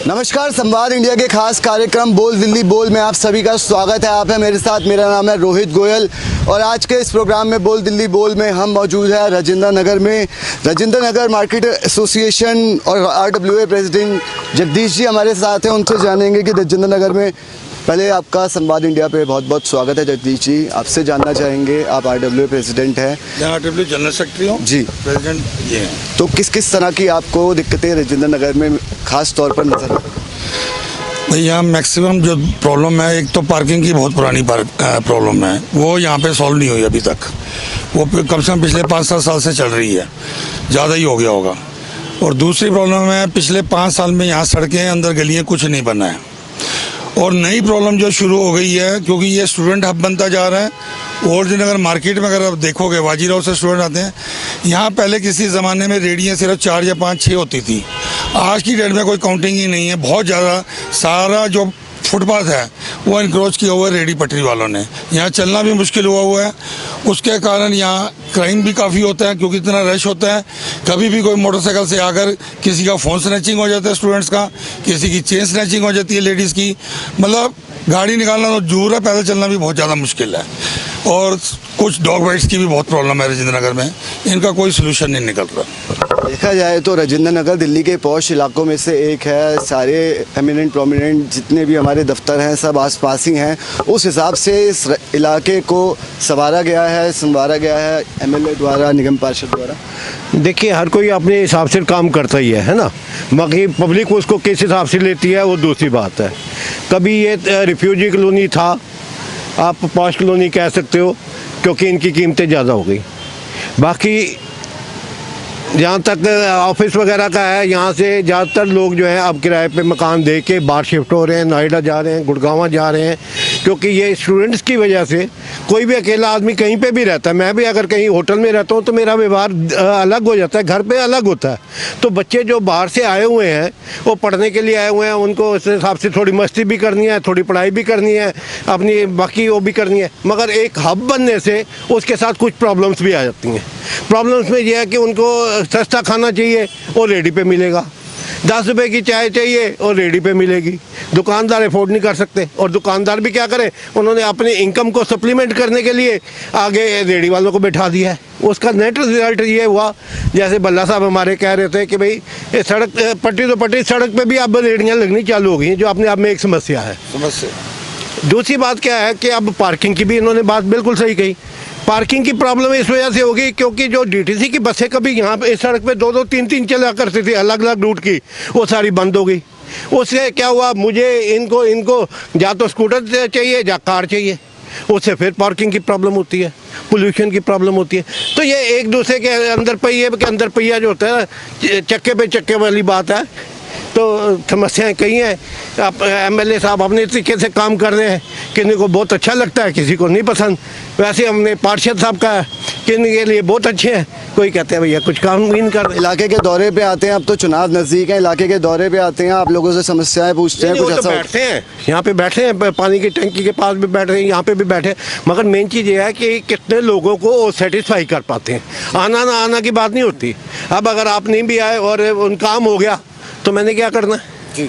नमस्कार, संवाद इंडिया के खास कार्यक्रम बोल दिल्ली बोल में आप सभी का स्वागत है। आप हैं मेरे साथ, मेरा नाम है रोहित गोयल और आज के इस प्रोग्राम में बोल दिल्ली बोल में हम मौजूद हैं राजेंद्र नगर में। राजेंद्र नगर मार्केट एसोसिएशन और RWA प्रेसिडेंट जगदीश जी हमारे साथ हैं। उनसे जानेंगे कि राजेंद्र नगर में, पहले आपका संवाद इंडिया पे बहुत बहुत स्वागत है। जगदीश जी, आपसे जानना चाहेंगे, आप RWA प्रेसिडेंट हैं। RWA जनरल सेक्रेटरी हूँ जी, प्रेसिडेंट ये हैं। तो किस किस तरह की आपको दिक्कतें राजेंद्र नगर में खास तौर पर नजर? भाई यहाँ मैक्सिमम जो प्रॉब्लम है, एक तो पार्किंग की बहुत पुरानी प्रॉब्लम है, वो यहाँ पे सॉल्व नहीं हुई अभी तक। वो कम से कम पिछले 5-7 साल से चल रही है, ज़्यादा ही हो गया होगा। और दूसरी प्रॉब्लम है, पिछले 5 साल में यहाँ सड़कें अंदर गलियाँ कुछ नहीं बना है। और नई प्रॉब्लम जो शुरू हो गई है, क्योंकि ये स्टूडेंट हब बनता जा रहा है। और दिन अगर मार्केट में अगर आप देखोगे, वाजीराव से स्टूडेंट आते हैं यहाँ। पहले किसी ज़माने में रेडियाँ सिर्फ 4 या 5-6 होती थी। आज की डेट में कोई काउंटिंग ही नहीं है, बहुत ज़्यादा। सारा जो फुटपाथ है वो इनक्रोच किया हुआ है रेडी पटरी वालों ने। यहाँ चलना भी मुश्किल हुआ है। उसके कारण यहाँ क्राइम भी काफ़ी होता है, क्योंकि इतना रश होता है। कभी भी कोई मोटरसाइकिल से आकर किसी का फ़ोन स्नैचिंग हो जाता है, स्टूडेंट्स का, किसी की चेन स्नैचिंग हो जाती है लेडीज़ की। मतलब गाड़ी निकालना तो दूर है, पैदल चलना भी बहुत ज़्यादा मुश्किल है। और कुछ डॉग बाइट्स की भी बहुत प्रॉब्लम है राजेंद्र नगर में, इनका कोई सोल्यूशन नहीं निकल रहा। देखा जाए तो राजेंद्र नगर दिल्ली के पॉश इलाकों में से एक है। सारे एमिनेंट प्रोमिनेंट जितने भी हमारे दफ्तर हैं सब आसपास ही हैं। उस हिसाब से इस इलाके को संवारा गया है MLA द्वारा, निगम पार्षद द्वारा। देखिए, हर कोई अपने हिसाब से काम करता ही है ना। बाकी पब्लिक उसको किस हिसाब से लेती है वो दूसरी बात है। कभी ये रिफ्यूजी कॉलोनी था, आप पॉश कॉलोनी कह सकते हो, क्योंकि इनकी कीमतें ज़्यादा हो गई। बाकी जहाँ तक ऑफिस वगैरह का है, यहाँ से ज़्यादातर लोग जो है अब किराए पे मकान दे के बाहर शिफ्ट हो रहे हैं, नोएडा जा रहे हैं, गुड़गांव जा रहे हैं। क्योंकि ये स्टूडेंट्स की वजह से कोई भी अकेला आदमी कहीं पे भी रहता है। मैं भी अगर कहीं होटल में रहता हूँ तो मेरा व्यवहार अलग हो जाता है, घर पे अलग होता है। तो बच्चे जो बाहर से आए हुए हैं, वो पढ़ने के लिए आए हुए हैं, उनको उस हिसाब से थोड़ी मस्ती भी करनी है, थोड़ी पढ़ाई भी करनी है, अपनी बाकी वो भी करनी है। मगर एक हब बनने से उसके साथ कुछ प्रॉब्लम्स भी आ जाती हैं। प्रॉब्लम्स में यह है कि उनको सस्ता खाना चाहिए और रेडी पे मिलेगा, 10 रुपये की चाय चाहिए और रेडी पे मिलेगी। दुकानदार अफोर्ड नहीं कर सकते, और दुकानदार भी क्या करें, उन्होंने अपने इनकम को सप्लीमेंट करने के लिए आगे रेडी वालों को बैठा दिया है। उसका नेट रिजल्ट ये हुआ, जैसे बल्ला साहब हमारे कह रहे थे कि भाई ये सड़क पट्टी सड़क पे भी अब रेडियाँ लगनी चालू हो गई, जो अपने आप में एक समस्या है। दूसरी बात क्या है कि अब पार्किंग की भी इन्होंने बात बिल्कुल सही कही। पार्किंग की प्रॉब्लम इस वजह से होगी क्योंकि जो DTC की बसें कभी यहाँ पे इस सड़क पे 2-2, 3-3 चला करती थी अलग अलग रूट की, वो सारी बंद हो गई। उससे क्या हुआ, मुझे इनको या तो स्कूटर चाहिए या कार चाहिए। उससे फिर पार्किंग की प्रॉब्लम होती है, पोल्यूशन की प्रॉब्लम होती है। तो ये एक दूसरे के अंदर पहिया जो होता है, चक्के पे चक्के वाली बात है। तो समस्याएं कई हैं। आप MLA साहब अपने तरीके से काम कर रहे हैं, किसी को बहुत अच्छा लगता है, किसी को नहीं पसंद। वैसे हमने पार्षद साहब का किन के लिए बहुत अच्छे हैं, कोई कहते हैं भैया कुछ काम भी नहीं कर रहे। इलाके के दौरे पे आते हैं, अब तो चुनाव नज़दीक है, इलाके के दौरे पे आते हैं, आप लोगों से समस्याएं पूछते हैं, कुछ ऐसा? बैठते हैं यहाँ पे, बैठे हैं पानी की टंकी के पास भी बैठ रहे हैं, यहाँ पे भी बैठे। मगर मेन चीज़ ये है कि कितने लोगों को सेटिस्फाई कर पाते हैं। आना ना आना की बात नहीं होती। अब अगर आप नहीं भी आए और उन काम हो गया तो मैंने क्या करना है। जी।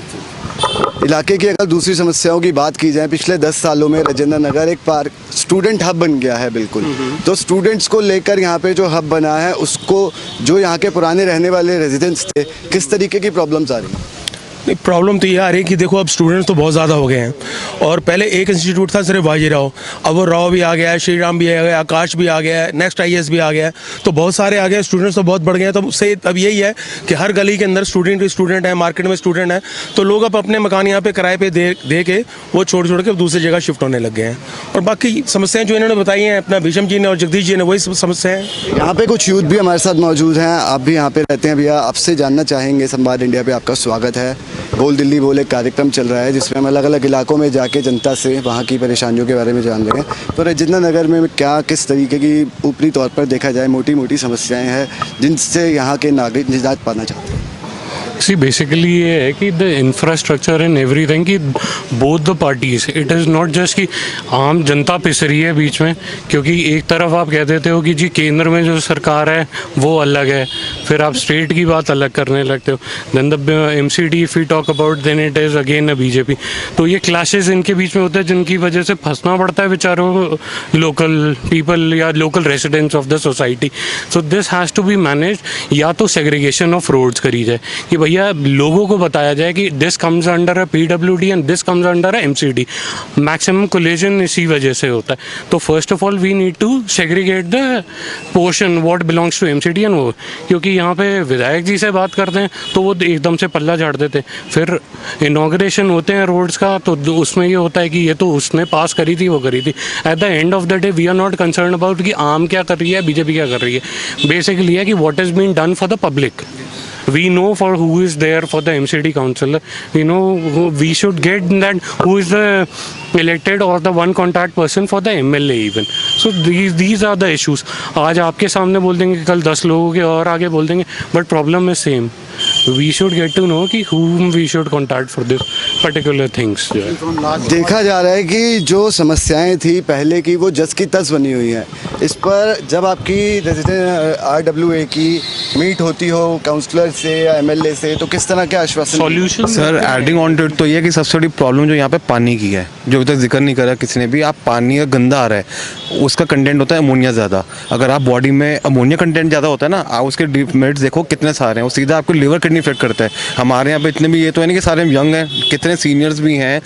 इलाके की अगर दूसरी समस्याओं की बात की जाए, पिछले 10 सालों में राजेंद्र नगर एक स्टूडेंट हब बन गया है बिल्कुल। तो स्टूडेंट्स को लेकर यहाँ पे जो हब बना है, उसको जो यहाँ के पुराने रहने वाले रेजिडेंट्स थे, किस तरीके की प्रॉब्लम्स आ रही हैं? नहीं, प्रॉब्लम तो ये आ रही है कि देखो अब स्टूडेंट्स तो बहुत ज़्यादा हो गए हैं। और पहले एक इंस्टीट्यूट था सिर्फ वाजीराव, अब वो राव भी आ गया है, श्री राम भी आ गया, आकाश भी आ गया है, नेक्स्ट IAS भी आ गया है। तो बहुत सारे आ गए, स्टूडेंट्स तो बहुत बढ़ गए हैं। तो उससे अब यही है कि हर गली के अंदर स्टूडेंट है, मार्केट में स्टूडेंट है। तो लोग अब अपने मकान यहाँ पे किराए पे दे के वो छोड़ के दूसरी जगह शिफ्ट होने लग गए हैं। और बाकी समस्याएं जो इन्होंने बताई हैं, अपना भीषम जी ने और जगदीश जी ने, वही समस्या है। यहाँ पे कुछ यूथ भी हमारे साथ मौजूद हैं, आप भी यहाँ पे रहते हैं। भैया, आपसे जानना चाहेंगे, संवाद इंडिया पे आपका स्वागत है। बोल दिल्ली बोल एक कार्यक्रम चल रहा है जिसमें हम अलग अलग इलाकों में जाके जनता से वहाँ की परेशानियों के बारे में जान रहे हैं। तो राजेंद्र नगर में क्या किस तरीके की ऊपरी तौर पर देखा जाए मोटी मोटी समस्याएं हैं जिनसे यहाँ के नागरिक निजात पाना चाहते हैं? सी बेसिकली ये है कि द इंफ्रास्ट्रक्चर एंड एवरीथिंग कि both the parties, it is not just कि आम जनता पिस रही है बीच में, क्योंकि एक तरफ आप कह देते हो कि जी केंद्र में जो सरकार है वो अलग है, फिर आप स्टेट की बात अलग करने लगते हो, then the MCD if we talk about then it is again a BJP। तो ये क्लैशेस इनके बीच में होते हैं जिनकी वजह से फंसना पड़ता है बेचारों को, लोकल पीपल या local residents of the society. So this has to be manage, या तो सेग्रीगेशन ऑफ रोड्स करी जाए कि भैया लोगों को बताया जाए कि this comes under a PWD and this comes under a MCD। Maximum collision इसी वजह से होता है। तो first of all we need to segregate the portion what belongs to MCD and वो, क्योंकि यहाँ पे विधायक जी से बात करते हैं तो वो एकदम से पल्ला झाड़ देते हैं, फिर इनॉग्रेशन होते हैं रोड्स का तो उसमें ये होता है कि ये तो उसने पास करी थी वो करी थी। At the end of the day we are not concern about कि आम क्या कर रही है BJP क्या कर रही है। बेसिकली है कि what is been done for the public. We know for who is there for the MCD councillor. We know we should get that who is the elected or the one contact person for the MLA even. So these are the issues. आज आपके सामने बोल देंगे, कल 10 लोगों के और आगे बोल देंगे, but problem is same. We should get to know कि whom we should contact for this particular things. देखा जा रहा है कि जो समस्याएं थी पहले की वो जस की तस बनी हुई हैं। इस पर जब आपकी RWA की मीट होती हो काउंसलर से या MLA से तो किस तरह के आश्वासन? Solution sir adding on to it तो ये है कि सबसे बड़ी प्रॉब्लम जो यहाँ पे पानी की है, जो अभी तक जिक्र नहीं करा किसी ने भी। आप पानी अगर गंदा आ रहा है, उसका कंटेंट होता है अमोनिया ज़्यादा। अगर आप बॉडी में अमोनिया कंटेंट ज़्यादा होता है ना, आप उसके डिमेरिट्स देखो कितने सारे हैं, वो सीधा आपको लिवर किडनी इफेक्ट करता है। हमारे यहाँ पे इतने भी ये तो है नहीं कि सारे यंग हैं, कितने सीनियर्स भी हैं,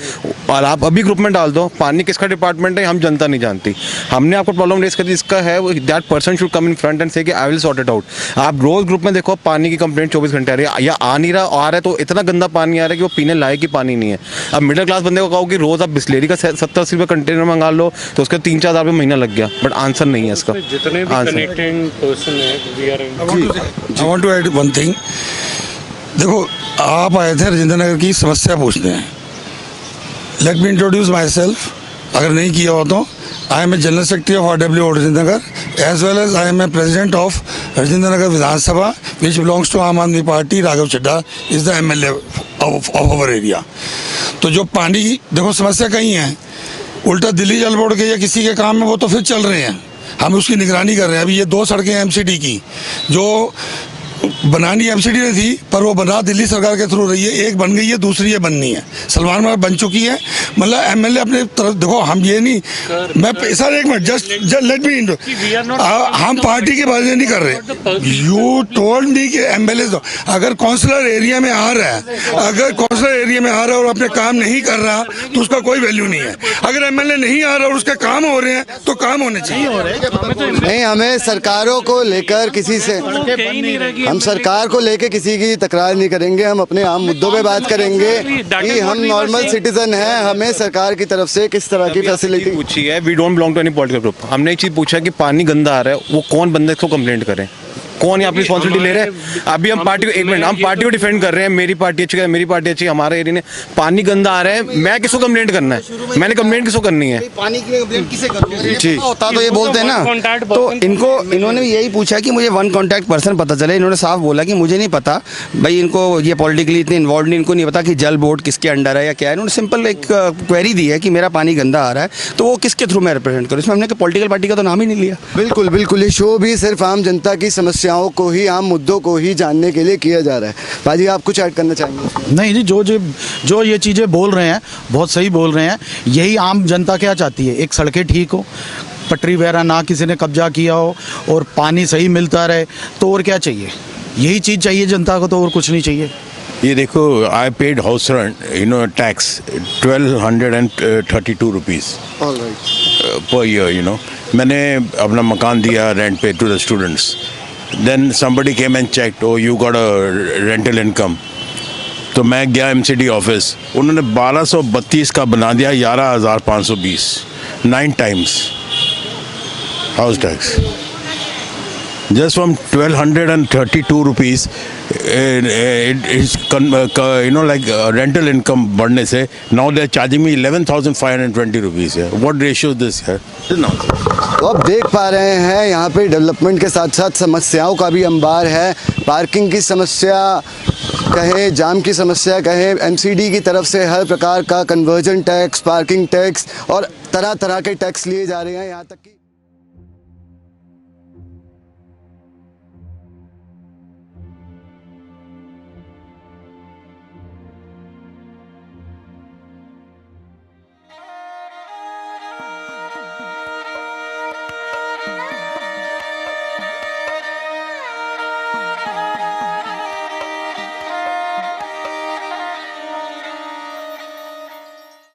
और आप अभी ग्रुप में डाल दो पानी किसका डिपार्टमेंट है हम जनता नहीं जानती। हमने आपको प्रॉब्लम रेस करी, इसका है that person should come in front end से कि I will sort it out. आप रोज ग्रुप में देखो पानी की कंप्लेंट 24 घंटे आ रही है, या आ नहीं रहा, आ रहा है तो इतना गंदा पानी आ रहा है कि वो पीने लायक ही पानी नहीं है। अब मिडिल क्लास बंदे को कहो कि रोज आप बिस्लेरी का 70-80 रुपये कंटेनर मंगा लो तो उसका 3-4 हज़ार रुपये महीना लग गया, बट आंसर नहीं है इसका। जितने भी कनेक्टेड पर्सन है we are in- I want to add one thing. देखो आप आए थे राजेंद्र नगर की समस्या पूछते हैं। Let me introduce myself, अगर नहीं किया हो तो। I am a general secretary of RWA Rajendra Nagar as well as I am a president of Rajendra Nagar Vidhansabha which belongs to Aam Aadmi party. Raghav Chadha is the MLA of our area. तो जो पानी की देखो समस्या कहीं है, उल्टा दिल्ली जल बोर्ड के या किसी के काम में वो तो फिर चल रहे हैं, हम उसकी निगरानी कर रहे हैं। अभी ये 2 सड़कें MCD की जो बनानी MCD ने थी पर वो बना दिल्ली सरकार के थ्रू रही है, एक बन गई है, दूसरी ये बननी है, सलमान मार्ग बन चुकी है। मतलब MLA अपने तरफ देखो, हम ये नहीं, मैं सर एक minute just let me into, हम पार्टी की बात नहीं कर रहे। यू टोल्ड मी कि MLA तो अगर काउंसलर एरिया में आ रहा है, अगर काउंसलर एरिया में आ रहा है और अपने काम नहीं कर रहा तो उसका कोई वैल्यू नहीं है। अगर MLA नहीं आ रहा और उसके काम हो रहे हैं तो काम होने चाहिए। नहीं, हमें सरकारों को लेकर किसी से, हम सरकार को लेके किसी की तकरार नहीं करेंगे, हम अपने आम मुद्दों पे बात करेंगे कि हम नॉर्मल सिटीजन हैं, हमें सरकार की तरफ से किस तरह की फैसिलिटी पूछी है। We don't belong to any political group. हमने एक चीज़ पूछा कि पानी गंदा आ रहा है, वो कौन बंदे इसको कंप्लेंट करें, कौन यहाँ पे रिस्पॉन्सिबिलिटी ले रहे हैं। अभी हम पार्टी को, एक मिनट, हम पार्टी को डिफेंड कर रहे हैं, मेरी पार्टी अच्छी है, मेरी पार्टी अच्छी है, हमारे एरिया में पानी गंदा आ रहा है, मैं किसको कंप्लेंट करना है, मैंने कंप्लेंट किसको करनी है? पानी की कंप्लेंट किसे करनी जी होता तो ये बोलते हैं ना, तो इन्होंने भी यही पूछा कि मुझे वन कॉन्टैक्ट पर्सन पता चले। इन्होंने साफ बोला कि मुझे नहीं पता भाई, इनको ये पॉलिटिकली इतने इन्वॉल्व नहीं, इनको नहीं पता कि जल बोर्ड किसके अंडर है या क्या है। इन्होंने सिंपल एक क्वेरी दी है कि मेरा पानी गंदा आ रहा है तो वो किसके थ्रू मैं रिप्रेजेंट करूँ। इसमें हमने पॉलिटिकल पार्टी का तो नाम ही नहीं लिया। बिल्कुल बिल्कुल, ये शो भी सिर्फ आम जनता की समस्याओं को ही, आम मुद्दों को ही जानने के लिए किया जा रहा है। भाजी आप कुछ ऐड करना चाहेंगे? नहीं जी, जो ये चीज़ें बोल रहे हैं बहुत सही बोल रहे हैं। यही आम जनता क्या चाहती है, एक सड़कें ठीक हो, पटरी वगैरह ना किसी ने कब्जा किया हो और पानी सही मिलता रहे, तो और क्या चाहिए? यही चीज़ चाहिए जनता को, तो और कुछ नहीं चाहिए। ये देखो, I paid house rent tax 1232 rupees per year. मैंने अपना मकान दिया रेंट पे to the students. Then somebody came and checked, oh you got a rental income। तो मैं गया MCD ऑफिस, उन्होंने 1232 का बना दिया 11,520, 9 times house tax. Just from 1232 rupees rental income बढ़ने से now they are charging me 11,520 rupees है. व्हाट रेशियो दिस है? तो आप देख पा रहे हैं यहाँ पे डेवलपमेंट के साथ साथ समस्याओं का भी अंबार है. पार्किंग की समस्या कहें, जाम की समस्या कहें, एमसीडी की तरफ से हर प्रकार का कन्वर्जन टैक्स, पार्किंग टैक्स और तरह तरह के टैक्स लिए जा रहे हैं. यहाँ तक कि